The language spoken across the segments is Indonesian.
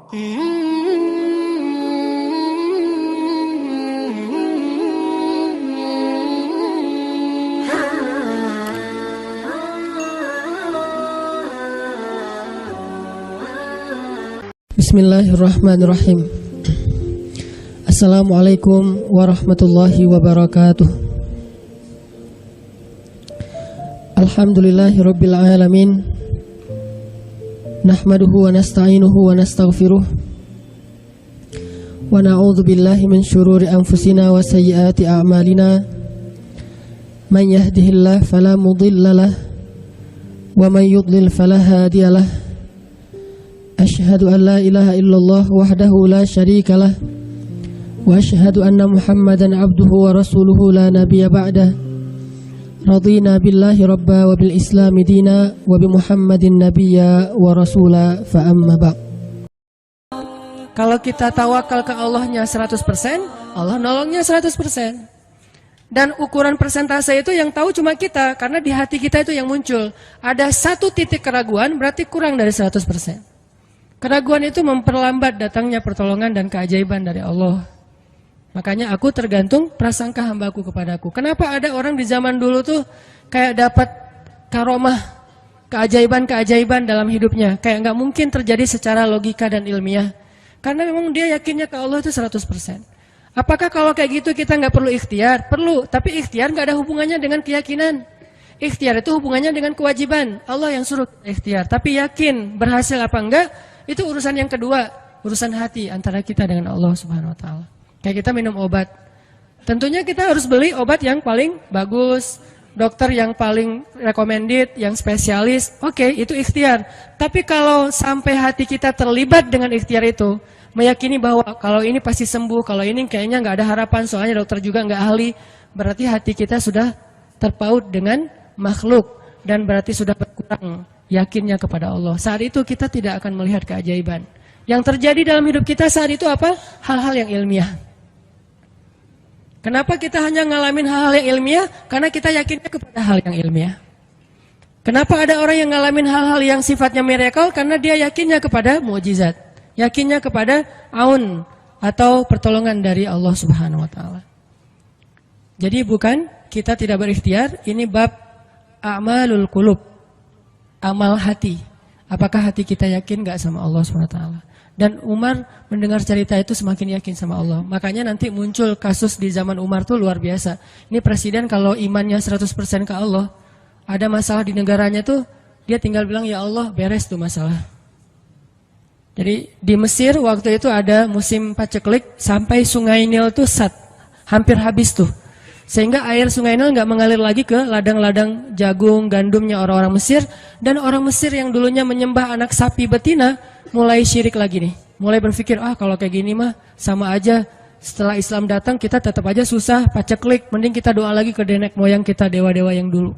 Bismillahirrahmanirrahim. Assalamualaikum warahmatullahi wabarakatuh. Alhamdulillahirabbil alamin. Nahmaduhu wa nasta'inuhu wa nastaghfiruh. Wa na'udzu billahi min syururi anfusina wa sayyiati a'malina. Man yahdihillahu fala mudhillalah wa man yudlil fala hadiyalah. Asyhadu an la ilaha illallah wahdahu la syarikalah wa asyhadu anna Muhammadan abduhu wa rasuluhu la nabiyya ba'dah. Radina billahi rabba wa bil islami dina wa bi Muhammadin nabiyya wa rasula fa amma ba'. Kalau kita tawakal ke Allahnya 100%, Allah nolongnya 100%. Dan ukuran persentase itu yang tahu cuma kita, karena di hati kita itu yang muncul. Ada satu titik keraguan berarti kurang dari 100%. Keraguan itu memperlambat datangnya pertolongan dan keajaiban dari Allah. Makanya aku tergantung prasangka hambaku kepadaku. Kenapa ada orang di zaman dulu tuh kayak dapat karomah, keajaiban-keajaiban dalam hidupnya. Kayak nggak mungkin terjadi secara logika dan ilmiah. Karena memang dia yakinnya ke Allah itu 100%. Apakah kalau kayak gitu kita nggak perlu ikhtiar? Perlu, tapi ikhtiar nggak ada hubungannya dengan keyakinan. Ikhtiar itu hubungannya dengan kewajiban. Allah yang suruh ikhtiar. Tapi yakin berhasil apa enggak? Itu urusan yang kedua, urusan hati antara kita dengan Allah Subhanahu wa taala. Kayak kita minum obat. Tentunya kita harus beli obat yang paling bagus, dokter yang paling recommended, yang spesialis. Oke, itu ikhtiar. Tapi kalau sampai hati kita terlibat dengan ikhtiar itu, meyakini bahwa kalau ini pasti sembuh, kalau ini kayaknya nggak ada harapan, soalnya dokter juga nggak ahli, berarti hati kita sudah terpaut dengan makhluk dan berarti sudah berkurang yakinnya kepada Allah. Saat itu kita tidak akan melihat keajaiban. Yang terjadi dalam hidup kita saat itu apa? Hal-hal yang ilmiah. Kenapa kita hanya ngalamin hal-hal yang ilmiah? Karena kita yakinnya kepada hal yang ilmiah. Kenapa ada orang yang ngalamin hal-hal yang sifatnya miracle? Karena dia yakinnya kepada mukjizat. Yakinnya kepada aun atau pertolongan dari Allah Subhanahu wa taala. Jadi bukan kita tidak berikhtiar, ini bab a'malul qulub. Amal hati. Apakah hati kita yakin gak sama Allah SWT? Dan Umar mendengar cerita itu semakin yakin sama Allah. Makanya nanti muncul kasus di zaman Umar tuh luar biasa. Ini presiden kalau imannya 100% ke Allah, ada masalah di negaranya tuh, dia tinggal bilang, ya Allah beres tuh masalah. Jadi di Mesir waktu itu ada musim paceklik, sampai sungai Nil tuh hampir habis tuh. Sehingga air sungai Nil nggak mengalir lagi ke ladang-ladang jagung, gandumnya orang-orang Mesir. Dan orang Mesir yang dulunya menyembah anak sapi betina, mulai syirik lagi nih. Mulai berpikir, kalau kayak gini mah sama aja. Setelah Islam datang kita tetap aja susah, paceklik. Mending kita doa lagi ke nenek moyang kita, dewa-dewa yang dulu.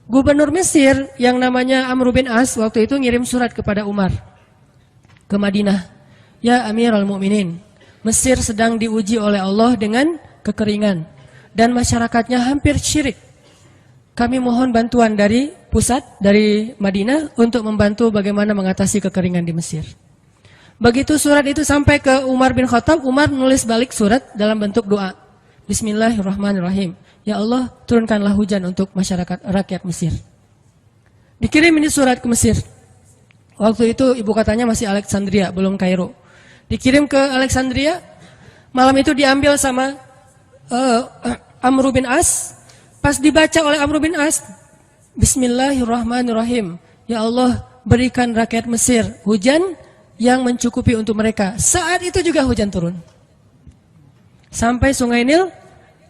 Gubernur Mesir yang namanya Amr bin As waktu itu ngirim surat kepada Umar ke Madinah. Ya Amirul Mukminin, Mesir sedang diuji oleh Allah dengan kekeringan. Dan masyarakatnya hampir syirik. Kami mohon bantuan dari pusat, dari Madinah, untuk membantu bagaimana mengatasi kekeringan di Mesir. Begitu surat itu sampai ke Umar bin Khattab, Umar menulis balik surat dalam bentuk doa. Bismillahirrahmanirrahim. Ya Allah, turunkanlah hujan untuk masyarakat rakyat Mesir. Dikirim ini surat ke Mesir. Waktu itu ibu kotanya masih Alexandria, belum Kairo. Dikirim ke Alexandria, malam itu diambil sama Amr bin As. Pas dibaca oleh Amr bin As, Bismillahirrahmanirrahim. Ya Allah, berikan rakyat Mesir hujan yang mencukupi untuk mereka. Saat itu juga hujan turun. Sampai sungai Nil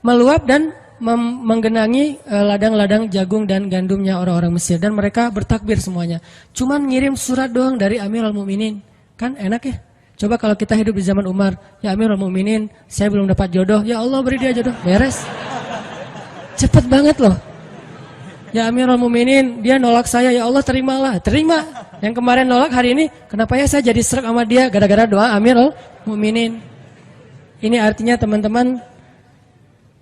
meluap dan menggenangi ladang-ladang jagung dan gandumnya orang-orang Mesir. Dan mereka bertakbir semuanya. Cuman ngirim surat doang dari Amirul Mukminin. Kan enak ya? Coba kalau kita hidup di zaman Umar, ya Amirul Mukminin, saya belum dapat jodoh, ya Allah beri dia jodoh, beres. Cepet banget loh. Ya Amirul Mukminin, dia nolak saya, ya Allah terimalah, terima. Yang kemarin nolak hari ini, kenapa ya saya jadi srek sama dia, gara-gara doa Amirul Mukminin. Ini artinya teman-teman,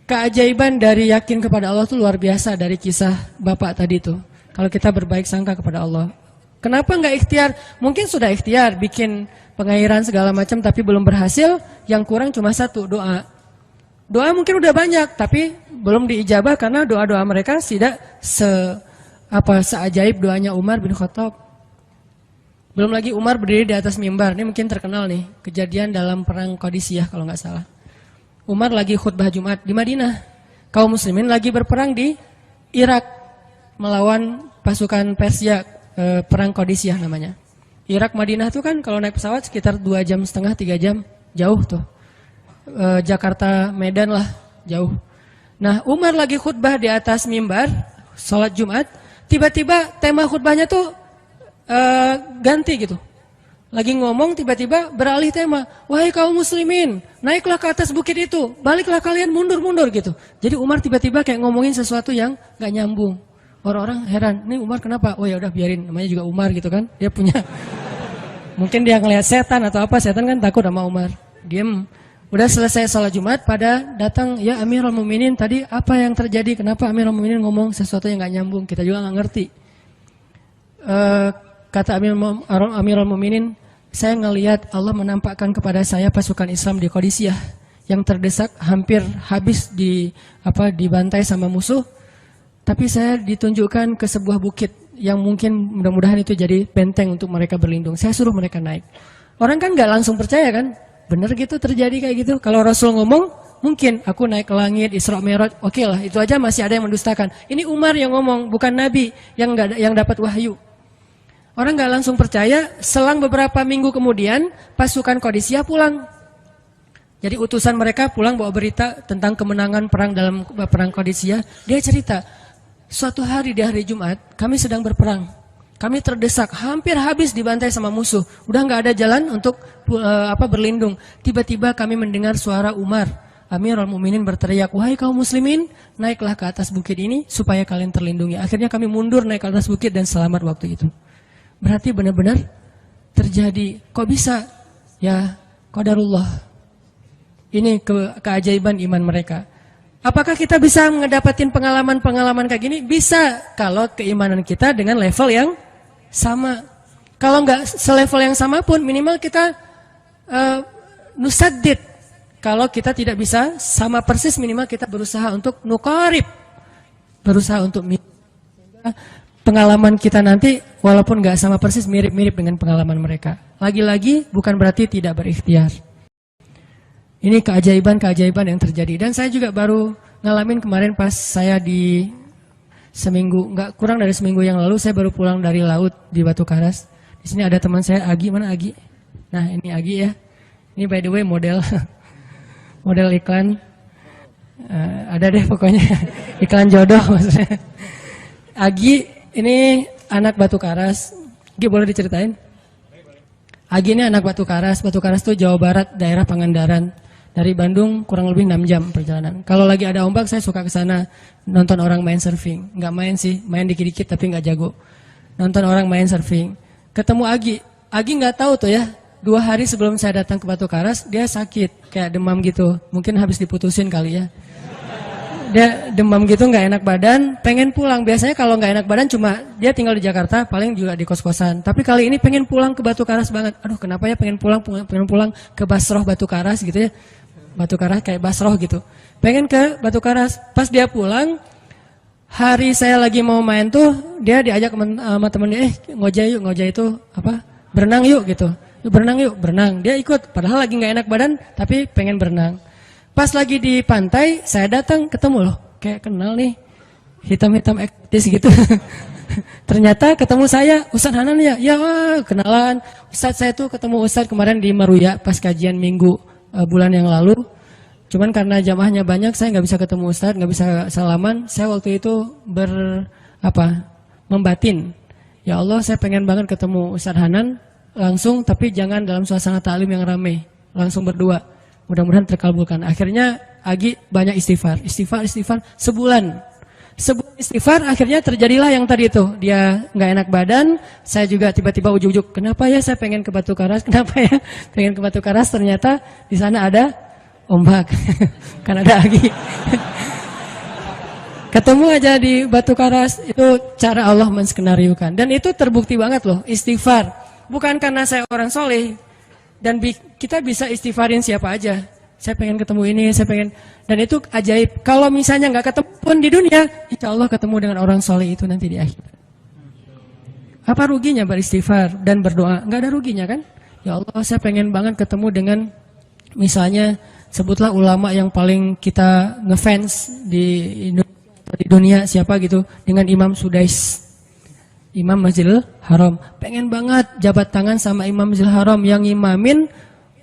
keajaiban dari yakin kepada Allah itu luar biasa dari kisah Bapak tadi tuh. Kalau kita berbaik sangka kepada Allah. Kenapa nggak ikhtiar? Mungkin sudah ikhtiar, bikin pengairan segala macam tapi belum berhasil, yang kurang cuma satu, doa. Doa mungkin udah banyak tapi belum diijabah karena doa-doa mereka tidak seajaib doanya Umar bin Khattab. Belum lagi Umar berdiri di atas mimbar, ini mungkin terkenal nih, kejadian dalam perang Qadisiyah kalau nggak salah. Umar lagi khutbah Jumat di Madinah, kaum muslimin lagi berperang di Irak melawan pasukan Persia, perang Qadisiyah namanya. Irak Madinah tuh kan kalau naik pesawat sekitar 2,5 jam, 3 jam, jauh tuh. Jakarta Medan lah, jauh. Nah, Umar lagi khutbah di atas mimbar, sholat Jumat, tiba-tiba tema khutbahnya tuh ganti gitu. Lagi ngomong tiba-tiba beralih tema, wahai kaum muslimin, naiklah ke atas bukit itu, baliklah kalian mundur-mundur gitu. Jadi Umar tiba-tiba kayak ngomongin sesuatu yang gak nyambung. Orang-orang heran, ini Umar kenapa? Oh ya udah biarin, namanya juga Umar gitu kan. Dia punya, mungkin dia ngelihat setan atau apa, setan kan takut sama Umar. Diem. Udah selesai sholat Jumat, pada datang, ya Amirul Mukminin, tadi apa yang terjadi? Kenapa Amirul Mukminin ngomong sesuatu yang gak nyambung? Kita juga gak ngerti. Kata Amirul Mukminin, saya ngelihat Allah menampakkan kepada saya pasukan Islam di Qadisiyah yang terdesak, hampir habis dibantai sama musuh. Tapi saya ditunjukkan ke sebuah bukit yang mungkin mudah-mudahan itu jadi benteng untuk mereka berlindung. Saya suruh mereka naik. Orang kan nggak langsung percaya kan? Bener gitu terjadi kayak gitu. Kalau Rasul ngomong, mungkin aku naik ke langit, Isra Mi'raj, oke lah. Itu aja masih ada yang mendustakan. Ini Umar yang ngomong, bukan Nabi yang dapat wahyu. Orang nggak langsung percaya. Selang beberapa minggu kemudian, pasukan Qadisiyah pulang. Jadi utusan mereka pulang bawa berita tentang kemenangan perang dalam perang Qadisiyah. Dia cerita, suatu hari di hari Jumat, kami sedang berperang. Kami terdesak, hampir habis dibantai sama musuh. Udah nggak ada jalan untuk berlindung. Tiba-tiba kami mendengar suara Umar. Amirul Mukminin berteriak, wahai kaum muslimin, naiklah ke atas bukit ini supaya kalian terlindungi. Akhirnya kami mundur naik ke atas bukit dan selamat waktu itu. Berarti benar-benar terjadi. Kok bisa? Ya, qadarullah. Ini keajaiban iman mereka. Apakah kita bisa mendapatkan pengalaman-pengalaman kayak gini? Bisa, kalau keimanan kita dengan level yang sama. Kalau nggak selevel yang sama pun, minimal kita nusaddid. Kalau kita tidak bisa sama persis, minimal kita berusaha untuk nuqarib. Berusaha untuk pengalaman kita nanti, walaupun nggak sama persis, mirip-mirip dengan pengalaman mereka. Lagi-lagi, bukan berarti tidak berikhtiar. Ini keajaiban-keajaiban yang terjadi. Dan saya juga baru ngalamin kemarin pas saya di seminggu, nggak kurang dari seminggu yang lalu, saya baru pulang dari laut di Batu Karas. Di sini ada teman saya, Agi. Mana Agi? Nah, ini Agi ya. Ini by the way model model iklan. Ada deh pokoknya iklan jodoh maksudnya. Agi ini anak Batu Karas. Agi boleh diceritain? Agi ini anak Batu Karas. Batu Karas itu Jawa Barat, daerah Pangandaran. Dari Bandung kurang lebih 6 jam perjalanan. Kalau lagi ada ombak saya suka ke sana nonton orang main surfing. Nggak main sih, main dikit-dikit tapi nggak jago. Nonton orang main surfing. Ketemu Agi. Agi nggak tahu tuh ya. 2 hari sebelum saya datang ke Batu Karas, dia sakit kayak demam gitu. Mungkin habis diputusin kali ya. Dia demam gitu, nggak enak badan, pengen pulang. Biasanya kalau nggak enak badan cuma dia tinggal di Jakarta, paling juga di kos-kosan. Tapi kali ini pengen pulang ke Batu Karas banget. Aduh, kenapa ya pengen pulang ke Basroh Batu Karas gitu ya. Batu Karas kayak Basroh gitu. Pengen ke Batu Karas. Pas dia pulang, hari saya lagi mau main tuh, dia diajak sama temennya, ngojek itu apa? Berenang yuk gitu. Berenang yuk, berenang. Dia ikut, padahal lagi nggak enak badan, tapi pengen berenang. Pas lagi di pantai, saya datang ketemu loh, kayak kenal nih, hitam-hitam ektis gitu. Ternyata ketemu saya, Ustadz Hanan ya, ya kenalan. Ustadz saya tuh ketemu Ustadz kemarin di Maruya pas kajian minggu bulan yang lalu. Cuman karena jamaahnya banyak, saya nggak bisa ketemu Ustadz, nggak bisa salaman. Saya waktu itu membatin. Ya Allah, saya pengen banget ketemu Ustadz Hanan langsung, tapi jangan dalam suasana ta'lim yang ramai, langsung berdua. Mudah-mudahan terkabulkan. Akhirnya Agi banyak istighfar sebulan istighfar, akhirnya terjadilah yang tadi itu. Dia nggak enak badan, saya juga tiba-tiba ujuk-ujuk, kenapa ya saya pengen ke Batu Karas, kenapa ya pengen ke Batu Karas, ternyata di sana ada ombak, kan ada Agi. Ketemu aja di Batu Karas, itu cara Allah menskenariokan. Dan itu terbukti banget loh, istighfar. Bukan karena saya orang soleh, Dan kita bisa istighfarin siapa aja. Saya pengen ketemu ini, saya pengen. Dan itu ajaib. Kalau misalnya nggak ketemu pun di dunia, insya Allah ketemu dengan orang soleh itu nanti di akhir. Apa ruginya beristighfar dan berdoa? Nggak ada ruginya kan? Ya Allah, saya pengen banget ketemu dengan misalnya sebutlah ulama yang paling kita ngefans di dunia siapa gitu, dengan Imam Sudais, Imam Masjidil Haram. Pengen banget jabat tangan sama Imam Masjidil Haram yang imamin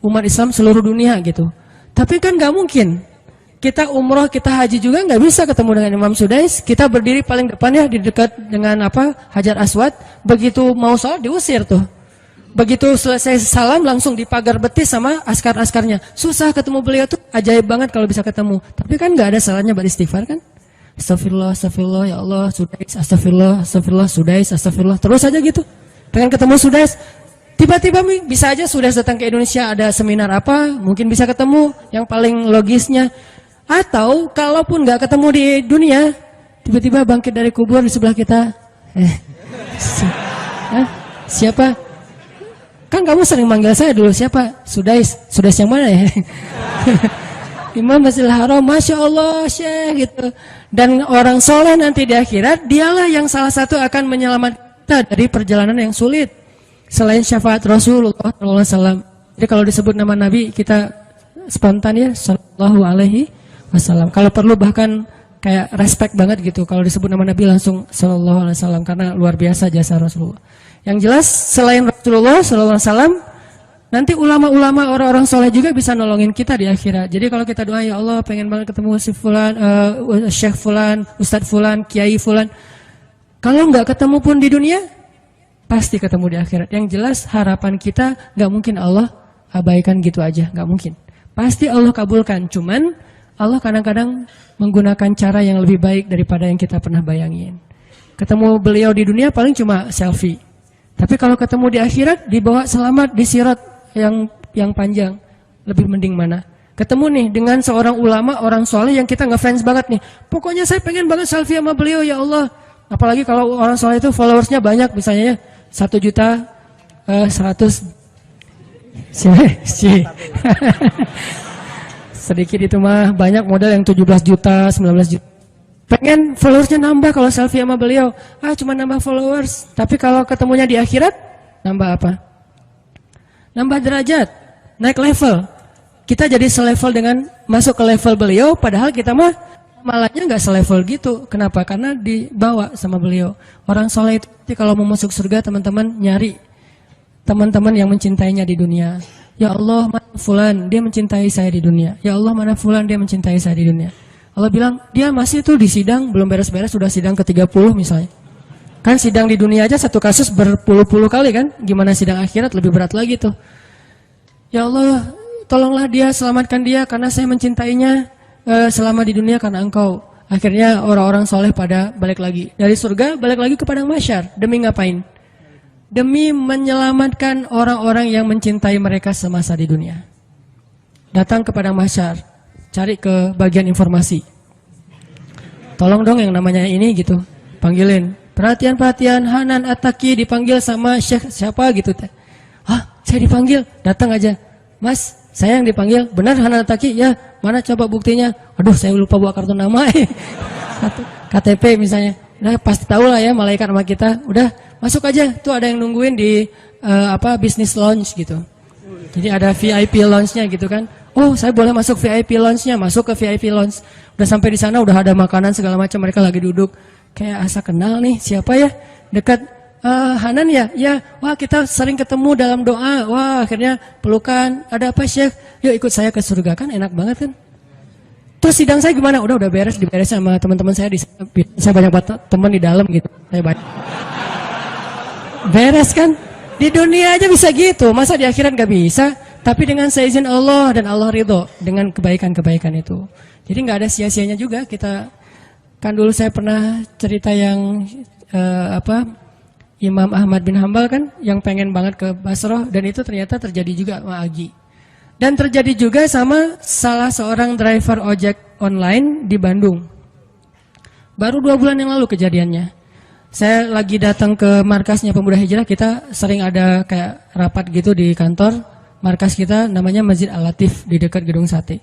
umat Islam seluruh dunia gitu. Tapi kan nggak mungkin. Kita umroh, kita haji juga nggak bisa ketemu dengan Imam Sudais. Kita berdiri paling depan ya di dekat dengan Hajar Aswad. Begitu mau sholat diusir tuh. Begitu selesai salam langsung dipagar betis sama askar-askarnya. Susah ketemu beliau tuh, ajaib banget kalau bisa ketemu. Tapi kan nggak ada salahnya beristighfar kan? Astagfirullah, astagfirullah, ya Allah, Sudais, astagfirullah, astagfirullah, Sudais, astagfirullah. Terus aja gitu. Pengen ketemu Sudais. Tiba-tiba bisa aja Sudais datang ke Indonesia, ada seminar apa, mungkin bisa ketemu yang paling logisnya. Atau kalaupun nggak ketemu di dunia, tiba-tiba bangkit dari kubur di sebelah kita. Siapa? Kan kamu sering manggil saya dulu, siapa? Sudais. Sudais yang mana ya? Imam Masjidil Haram, Masya Allah, Syekh gitu. Dan orang soleh nanti di akhirat, dialah yang salah satu akan menyelamatkan kita dari perjalanan yang sulit. Selain syafaat Rasulullah SAW. Jadi kalau disebut nama Nabi, kita spontan ya, Sallallahu Alaihi Wasallam. Kalau perlu bahkan kayak respect banget gitu. Kalau disebut nama Nabi langsung Sallallahu Alaihi Wasallam, karena luar biasa jasa Rasulullah. Yang jelas selain Rasulullah Sallallahu Alaihi Wasallam, nanti ulama-ulama orang-orang soleh juga bisa nolongin kita di akhirat. Jadi kalau kita doa, ya Allah pengen banget ketemu si Fulan, Syekh Fulan, Ustadz Fulan, Kiai Fulan. Kalau nggak ketemu pun di dunia, pasti ketemu di akhirat. Yang jelas harapan kita nggak mungkin Allah abaikan gitu aja, nggak mungkin. Pasti Allah kabulkan. Cuman Allah kadang-kadang menggunakan cara yang lebih baik daripada yang kita pernah bayangin. Ketemu beliau di dunia paling cuma selfie. Tapi kalau ketemu di akhirat, dibawa selamat di sirat yang panjang, lebih mending mana? Ketemu nih dengan seorang ulama, orang soleh yang kita ngefans banget nih. Pokoknya saya pengen banget selfie sama beliau, ya Allah. Apalagi kalau orang soleh itu followersnya banyak, misalnya ya 1.100.000. Sedikit itu mah, banyak model yang 17 juta, 19 juta. Pengen followersnya nambah kalau selfie sama beliau. Cuma nambah followers. Tapi kalau ketemunya di akhirat, nambah apa? Nambah derajat, naik level. Kita jadi selevel dengan masuk ke level beliau, padahal kita mah malahnya nggak selevel gitu. Kenapa? Karena dibawa sama beliau. Orang soleh itu kalau mau masuk surga, teman-teman nyari teman-teman yang mencintainya di dunia. Ya Allah, mana fulan, dia mencintai saya di dunia. Ya Allah, mana fulan, dia mencintai saya di dunia. Allah bilang, dia masih tuh di sidang, belum beres-beres, sudah sidang ke-30 misalnya. Kan sidang di dunia aja satu kasus berpuluh-puluh kali kan. Gimana sidang akhirat, lebih berat lagi tuh. Ya Allah, tolonglah dia, selamatkan dia, karena saya mencintainya selama di dunia karena engkau. Akhirnya orang-orang soleh pada balik lagi. Dari surga, balik lagi ke padang mahsyar. Demi ngapain? Demi menyelamatkan orang-orang yang mencintai mereka semasa di dunia. Datang ke padang mahsyar, cari ke bagian informasi. Tolong dong yang namanya ini gitu, panggilin. Perhatian-perhatian, Hanan At-Taqi dipanggil sama Syekh siapa gitu. Saya dipanggil, datang aja. Mas, saya yang dipanggil, benar Hanan At-Taqi? Ya, mana coba buktinya? Aduh, saya lupa bawa kartu nama. KTP misalnya. Udah pasti tahu lah ya malaikat sama kita. Udah, masuk aja. Tuh ada yang nungguin di business lounge gitu. Jadi ada VIP lounge-nya gitu kan. Oh, saya boleh masuk VIP lounge-nya, masuk ke VIP lounge. Udah sampai di sana udah ada makanan segala macam, mereka lagi duduk. Kayak asa kenal nih, siapa ya? Dekat Hanan ya? Ya, wah kita sering ketemu dalam doa. Wah, akhirnya pelukan. Ada apa, Syekh? Yuk ikut saya ke surga, kan enak banget kan? Terus sidang saya gimana? Udah beres, diberes sama teman-teman saya di sana. Saya banyak teman di dalam gitu. Saya banyak. Beres kan? Di dunia aja bisa gitu, masa di akhirat gak bisa? Tapi dengan seizin Allah dan Allah ridho dengan kebaikan-kebaikan itu. Jadi nggak ada sia-sianya juga kita. Kan dulu saya pernah cerita yang Imam Ahmad bin Hambal kan, yang pengen banget ke Basrah, dan itu ternyata terjadi juga sama Agi. Dan terjadi juga sama salah seorang driver ojek online di Bandung. Baru 2 bulan yang lalu kejadiannya. Saya lagi datang ke markasnya Pemuda Hijrah, kita sering ada kayak rapat gitu di kantor. markas kita namanya Masjid Al-Latif di dekat Gedung Sate.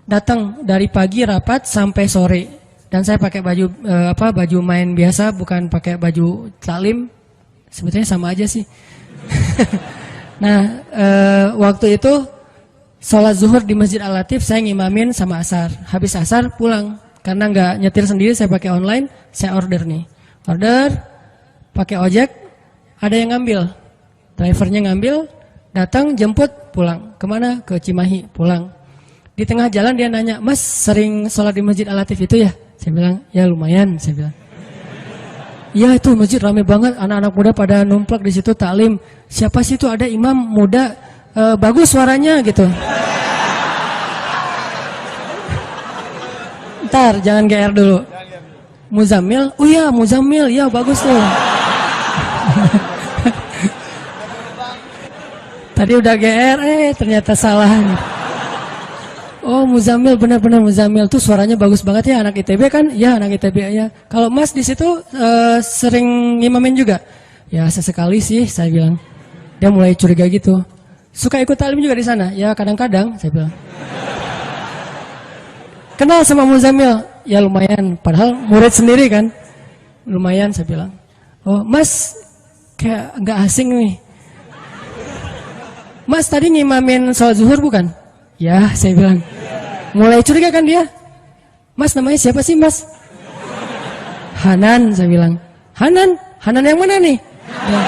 Datang dari pagi rapat sampai sore. Dan saya pakai baju baju main biasa, bukan pakai baju taklim. Sebetulnya sama aja sih. Nah, waktu itu sholat zuhur di Masjid Al-Latif saya ngimamin sama asar. Habis asar pulang. Karena nggak nyetir sendiri, saya pakai online, saya order nih. Order, pakai ojek, ada yang ngambil. Drivernya ngambil, datang, jemput, pulang. Kemana? Ke Cimahi, pulang. Di tengah jalan dia nanya, Mas sering sholat di Masjid Al-Latif itu ya? Saya bilang, ya lumayan, saya bilang. Iya itu masjid rame banget, anak-anak muda pada numplak di situ taklim. Siapa sih itu, ada imam muda, bagus suaranya gitu. Ntar, jangan GR dulu. Muzammil, oh iya Muzammil, iya bagus tuh. Tadi udah GR, ternyata salah. Oh Muzammil, benar-benar Muzammil tuh suaranya bagus banget ya, anak ITB kan? Ya anak ITB ya. Kalau Mas di situ sering ngimamin juga? Ya sesekali sih, saya bilang. Dia mulai curiga gitu. Suka ikut taklim juga di sana? Ya kadang-kadang, saya bilang. Kenal sama Muzammil? Ya lumayan, padahal murid sendiri kan. Lumayan saya bilang. Oh Mas, kayak nggak asing nih. Mas tadi ngimamin sholat zuhur bukan? Ya saya bilang. Mulai curiga kan dia. Mas namanya siapa sih Mas? Hanan saya bilang. Hanan? Hanan yang mana nih? Ya.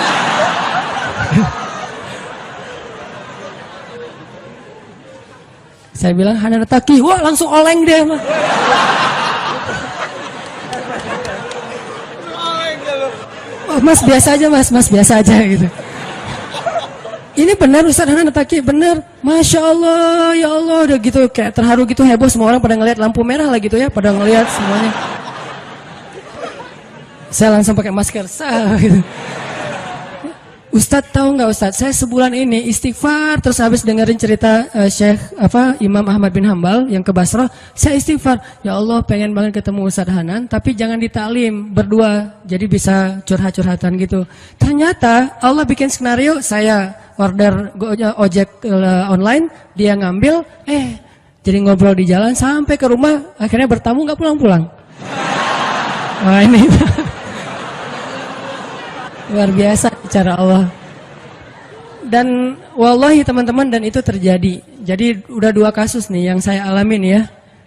Saya bilang Hanan Taki, wah langsung oleng dia mah. Oh, Mas biasa aja Mas biasa aja gitu. Ini benar Ustaz Hanan Taki, benar. Masya Allah, ya Allah, udah gitu kayak terharu gitu, heboh semua orang pada ngelihat lampu merah lah gitu ya, pada ngelihat semuanya. Saya langsung pakai masker, gitu. Ustadz tahu nggak Ustadz, saya sebulan ini istighfar terus habis dengerin cerita Imam Ahmad bin Hambal yang ke Basrah, saya istighfar, ya Allah pengen banget ketemu Ustadz Hanan, tapi jangan ditaklim berdua, jadi bisa curhat-curhatan gitu. Ternyata Allah bikin skenario, saya order ojek online, dia ngambil, jadi ngobrol di jalan sampai ke rumah, akhirnya bertamu nggak pulang-pulang. Wah ini. Luar biasa cara Allah. Dan wallahi teman-teman, dan itu terjadi. Jadi udah 2 kasus nih yang saya alamin ya.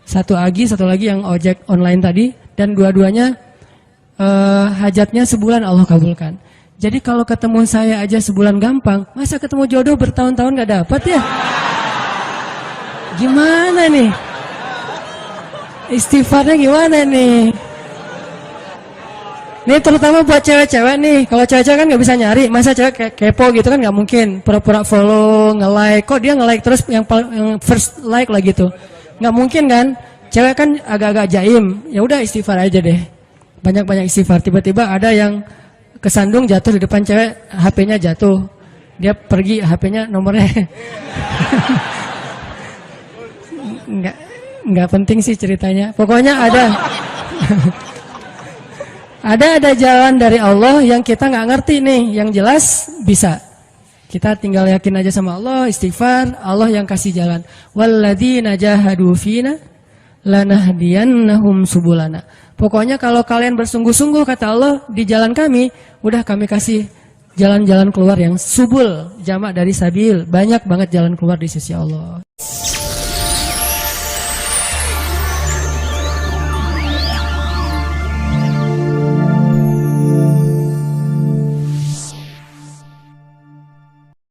Satu lagi yang ojek online tadi. Dan dua-duanya hajatnya sebulan Allah kabulkan. Jadi kalau ketemu saya aja sebulan gampang, masa ketemu jodoh bertahun-tahun gak dapat ya? Gimana nih? Istighfarnya gimana nih? Ini terutama buat cewek-cewek nih. Kalau cewek-cewek kan nggak bisa nyari. Masa cewek kepo gitu kan nggak mungkin. Pura-pura follow, nge-like. Kok dia nge-like terus yang first like lah gitu. Nggak mungkin kan. Cewek kan agak-agak jaim. Ya udah istighfar aja deh. Banyak-banyak istighfar. Tiba-tiba ada yang kesandung jatuh di depan cewek. HP-nya jatuh. Dia pergi, HP-nya nomornya. Nggak penting sih ceritanya. Pokoknya ada. Ada jalan dari Allah yang kita nggak ngerti nih, yang jelas bisa. Kita tinggal yakin aja sama Allah, istighfar, Allah yang kasih jalan. Walladzina jahadu fina lanahdiyannahum subulana. Pokoknya kalau kalian bersungguh-sungguh kata Allah di jalan kami, udah kami kasih jalan-jalan keluar yang subul, jamak dari sabil, banyak banget jalan keluar di sisi Allah.